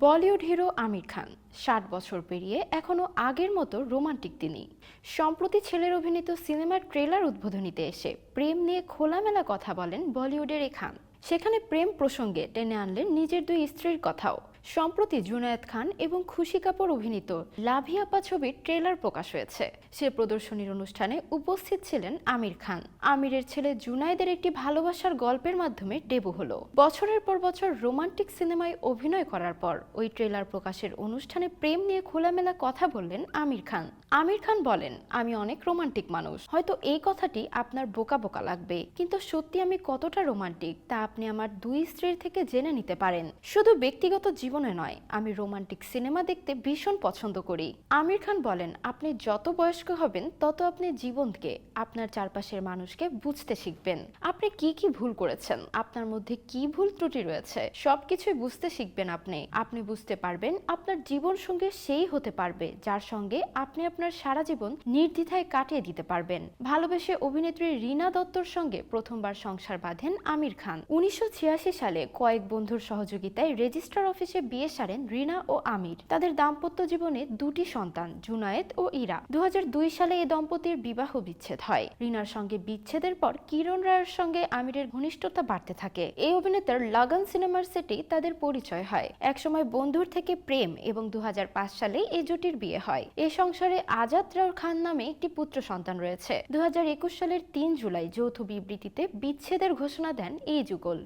Bollywood hero Aamir Khan ৬০ বছর পেরিয়ে এখনো আগের মতো রোমান্টিক তিনি। সম্প্রতি ছেলের অভিনীত সিনেমার ট্রেলার উদ্বোধনীতে এসে প্রেম নিয়ে খোলামেলা কথা বলেন বলিউডের এই খান। সেখানে প্রেম প্রসঙ্গে টেনে আনলেন নিজের দুই স্ত্রীর কথাও। সম্প্রতি জুনায়েদ খান এবং খুশি কাপুর অভিনীত লাভি আপা ছবির ট্রেলার প্রকাশ হয়েছে। সে প্রদর্শনীর অনুষ্ঠানে উপস্থিত ছিলেন আমির খান। আমিরের ছেলে জুনায়েদের একটি ভালোবাসার গল্পের মাধ্যমে ডেবু হলো। বছরের পর বছর রোমান্টিক সিনেমায় অভিনয় করার পর ওই ট্রেলার প্রকাশের অনুষ্ঠানে প্রেম নিয়ে খোলামেলা কথা বললেন আমির খান। আমির খান বলেন, আমি অনেক রোমান্টিক মানুষ, হয়তো এই কথাটি আপনার বোকা বোকা লাগবে, কিন্তু সত্যি আমি কতটা রোমান্টিক তা আপনি আমার দুই স্ত্রীর থেকে জেনে নিতে পারেন। শুধু ব্যক্তিগত জীবনে নয়, আমি রোমান্টিক সিনেমা দেখতে ভীষণ পছন্দ করি। আমির খান বলেন, আপনি যত বয়স্ক হবেন তত আপনি জীবনকে, আপনার চারপাশের মানুষকে বুঝতে শিখবেন। আপনি কি কি ভুল করেছেন, আপনার মধ্যে কি ভুল ত্রুটি রয়েছে, সবকিছুই বুঝতে শিখবেন। আপনি বুঝতে পারবেন আপনার জীবন সঙ্গে সেই হতে পারবে যার সঙ্গে আপনি আপনার সারা জীবন নির্দ্বিধায় কাটিয়ে দিতে পারবেন। ভালোবেসে অভিনেত্রী রীনা দত্তর সঙ্গে প্রথমবার সংসার বাঁধেন আমির খান। ১৯৮৬ সালে কয়েক বন্ধুর সহযোগিতায় রেজিস্ট্রার অফিসে বিয়ে সারেন রীনা ও আমির। তাদের দাম্পত্য জীবনে দুটি সন্তান, জুনায়েদ ও ইরা। ২০০২ সালে এই দম্পতির বিবাহ বিচ্ছেদ হয়। রীনার সঙ্গে বিচ্ছেদের পর কিরণ রায়ের সঙ্গে আমিরের ঘনিষ্ঠতা বাড়তে থাকে। এই অভিনেতার লাগান সিনেমার সেটেই তাদের পরিচয় হয়। একসময় বন্ধুর থেকে প্রেম এবং ২০০৫ সালে এই জুটির বিয়ে হয়। এই সংসারে আজাদ রাউর খান নামে একটি পুত্র সন্তান রয়েছে। ২০২১ সালের ৩ জুলাই যৌথ বিবৃতিতে বিচ্ছেদের ঘোষণা দেন এই যুগল।